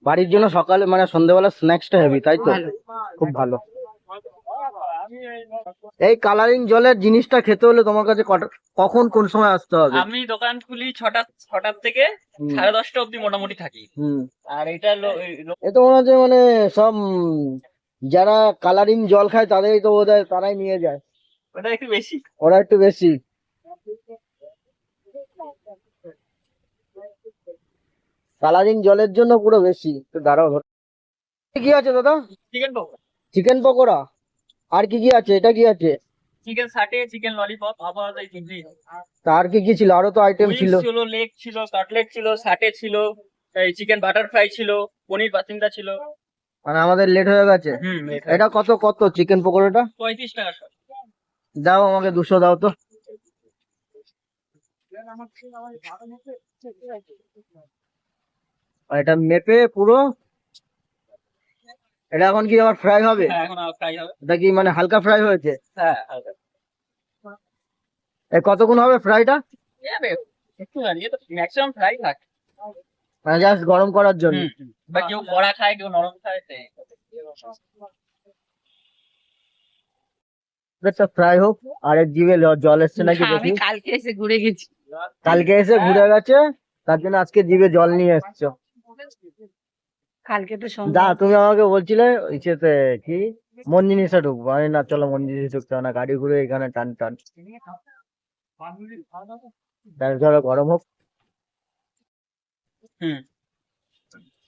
বাড়ির জন্য সকালে মানে সন্ধ্যেবেলা স্ন্যাক্সটা হেভি, তাই তো? ভালো। খুব ভালো। এই কালারিং জলের জিনিসটা খেতে হলে তোমার কাছে কখন কোন সময় আসতে হবে? আমি দোকান খুলি ছটার থেকে হুম 10:30 অব্দি মোটামুটি থাকি। হুম। আর এটা এ তো মনে হচ্ছে মানে সব যারা কালারিং জল খায় তাদেরই তো বোধহয় তারাই নিয়ে যায়। ওটা একটু বেশি। ওরা একটু বেশি। কালারিং জলের জন্য পুরো বেশি। তো দাঁড়াও কি আছে দাদা? Chicken pakora, chicken pakora. আর কি কি আছে? এটা কি আছে? চিকেন সাটে, চিকেন ললিপপ, আপাতত এই তিনটেই। তা আর কি কি ছিল? আরো তো আইটেম ছিল। উইংস ছিল, লেগ ছিল, কাটলেট ছিল, সাটে ছিল, এই চিকেন বাটার ফ্রাই ছিল, পনির পাতিন্দা ছিল। মানে আমাদের লেট হয়ে গেছে। এটা কত কত চিকেন পকোড়াটা? 35 টাকা সব। দাও আমাকে 200 দাও তো। আর এটা মেপে পুরো। এটা এখন কি আবার ফ্রাই হবে? হ্যাঁ, এখন ফ্রাই হবে। এটা কি মানে হালকা ফ্রাই হয়েছে? হ্যাঁ, হালকা। কতক্ষণ হবে ফ্রাইটা? যাবে একটু দাঁড়িয়ে তো ম্যাক্সিমাম ফ্রাই থাকে। মানে জাস্ট গরম করার জন্য? বা কেউ কড়া খায়, কেউ নরম খায়, তাই। এটা ফ্রাই হোক। আর এর জিভে জল এসছে নাকি না, আমি দেখি। কালকে এসে ঘুরে গেছি। কালকে এসে ঘুরে গেছে, তার জন্য আজকে জিভে জল নিয়ে এসছো। কালকে তো দা তুমি আমাকে বলছিলে ইসেতে কি মন জিনিসটা ঢুকবো, আমি না চলো মন জিনিস ঢুকতে হবে না, গাড়ি ঘুরে এখানে টান টান। তাহলে ধরো গরম হোক। হুম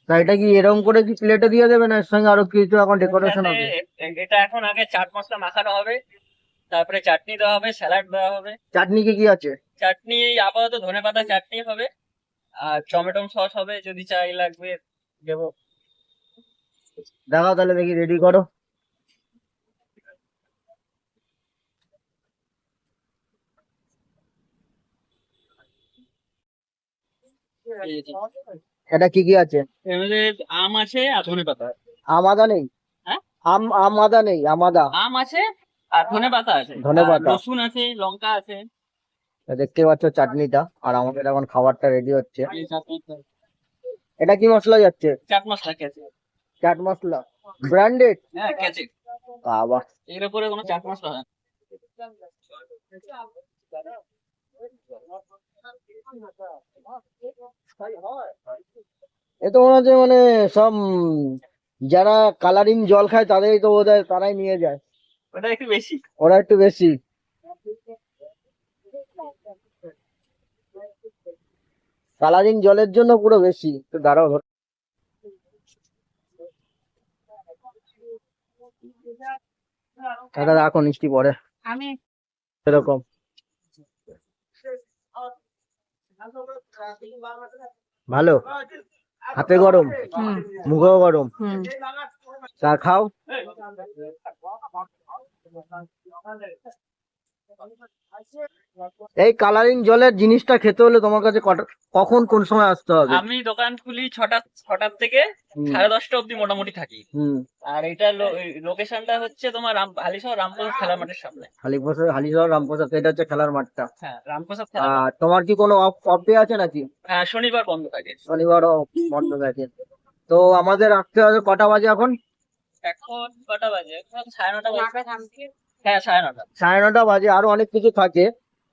তা এটা কি এরকম করে কি প্লেটে দিয়ে দেবে না এর সঙ্গে আরো কিছু এখন ডেকোরেশন সাথে হবে? এটা এখন আগে চাট মশলা মাখানো হবে, তারপরে চাটনি দেওয়া হবে, স্যালাড দেওয়া হবে। চাটনি কি কি আছে? চাটনি এই আপাতত ধনেপাতা চাটনি হবে, আর টমেটো সস হবে, যদি চাই লাগবে দেবো। দেখাও তাহলে দেখি, রেডি করো। এই যে, এটা কি কি আছে? এর মধ্যে আম আছে আর ধনেপাতা আছে। আম আদা নেই? হ্যাঁ, আম আদা নেই? আম আদা। আম আছে আর ধনেপাতা আছে, আর ধনেপাতা। রসুন আছে, লঙ্কা আছে। দেখতে পাচ্ছ চাটনিটা, আর আমাদের এখন খাবারটা রেডি হচ্ছে। এই চাটনিটা। এটা কি মশলা যাচ্ছে? চাট মশলা কেচে। চাট মশলা ব্র্যান্ডেড? হ্যাঁ, কেচে। বাবা। এর উপরে কোনো চাট মশলা হয় না। এ তো মনে হচ্ছে মানে সব যারা কালারিং জল খায় তাদেরই তো বোধহয় তারাই নিয়ে যায়। ওটা একটু বেশি। ওরা একটু বেশি। কালারিং জলের জন্য পুরো বেশি। তো দাঁড়াও দাদা রাখো, মিষ্টি পরে। আমি এরকম ভালো। হাতে গরম, মুখেও গরম। চা খাও। এই কালারিং জলের জিনিসটা খেতে হলে তোমার কাছে কখন কোন সময় আসতে হবে? আমি দোকান খুলি ছটার থেকে হুম 10:30 অব্দি মোটামুটি থাকি। হুম। আর এটা লোকেশনটা হচ্ছে তোমার হালিশহর রামপ্রসাদ খেলার মাঠের সামনে। হালিশহর রামপ্রসাদ, এটা হচ্ছে খেলার মাঠটা। হ্যাঁ, রামপ্রসাদ খেলার মাঠ। আর তোমার কি কোনো অফ অফ ডে আছে নাকি? হ্যাঁ, শনিবার বন্ধ থাকে। শনিবারও বন্ধ থাকে? তো আমাদের আসতে হবে কটা বাজে এখন? এখন কটা বাজে? এখন 9:30 বাজে। হ্যাঁ, 9:30। 9:30 বাজে, আরো অনেক কিছু থাকে।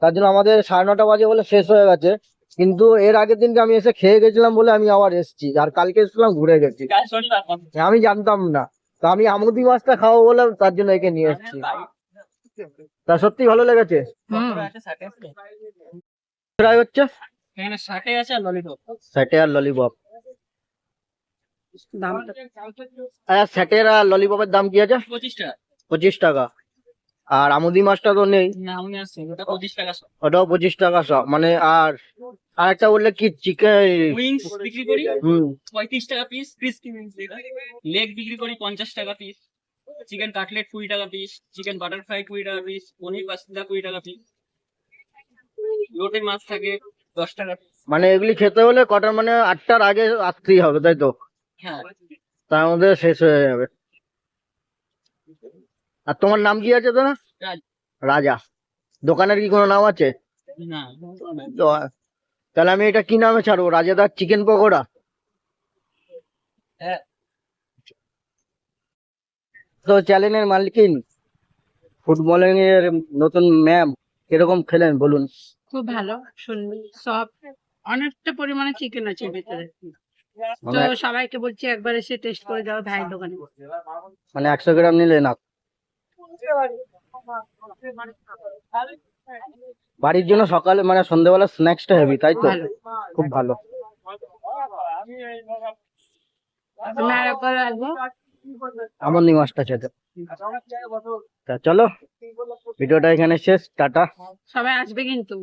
তার জন্য আমাদের 9:30 বাজে বলে শেষ হয়ে গেছে। কিন্তু এর আগের দিনকে আমি এসে খেয়ে গেছিলাম বলে আমি আবার এসেছি, আর কালকে এসেছিলাম ঘুরে গেছি। কাল শনিবার বন্ধ। আমি জানতাম না। তো আমি আমুদি মাছটা খাবো বলে তার জন্য একে নিয়ে এসেছি। তা সত্যি ভালো লেগেছে। পকোড়া আছে, সাটে আছে। ফ্রাই হচ্ছে। এখানে সাটে আছে আর ললিপপ। স্যাটে আর ললিপপ। দামটা আচ্ছা, স্যাটের আর ললিপপের দাম কি আছে? 25 টাকা। 25 টাকা। আর আমুদি মাছটা তো নেই? না, আমি আসছি, ওটা 25 টাকা সব। ওটাও 25 টাকা সব মানে। আর আরেকটা বললে কি চিকেন? উইংস বিক্রি করি হুম 35 টাকা পিস, ক্রিসপি উইংস। লেগ বিক্রি করি 50 টাকা পিস, চিকেন কাটলেট 20 টাকা পিস, চিকেন বাটার ফ্রাই 20 টাকা পিস, পনির পাতিন্দা 20 টাকা পিস, লোটে মাছ থাকে 10 টাকা পিস। মানে এগুলি খেতে হলে কটার মানে 8টার আগে আসতেই হবে, তাই তো? হ্যাঁ, তার মধ্যে শেষ হয়ে যাবে। আর তোমার নাম কি আছে তো না? রাজ। রাজা। দোকানের কি কোনো নাম আছে? না, তো তাহলে আমি এটা কি নামে ছাড়বো? রাজাদার চিকেন পকোড়া? তো চ্যানেলের মালিকিন, ফুটবলিং এর নতুন ম্যাম, কিরকম খেলেন বলুন? খুব ভালো, শুনবি সব অনেকটা পরিমাণে চিকেন আছে ভেতরে। তো মানে সবাইকে বলছি একবার এসে টেস্ট করে যাও ভাইয়ের দোকানে। মানে 100 গ্রাম নিলে না? বাড়ির জন্য সকালে মানে সন্ধ্যেবেলা স্ন্যাক্সটা হেভি, তাই তো? ভালো। খুব ভালো। আমি আর একবার আসবো। আমার নি মাছটা খেতে। তা চলো, ভিডিওটা এখানে শেষ, টাটা। সবাই আসবে কিন্তু।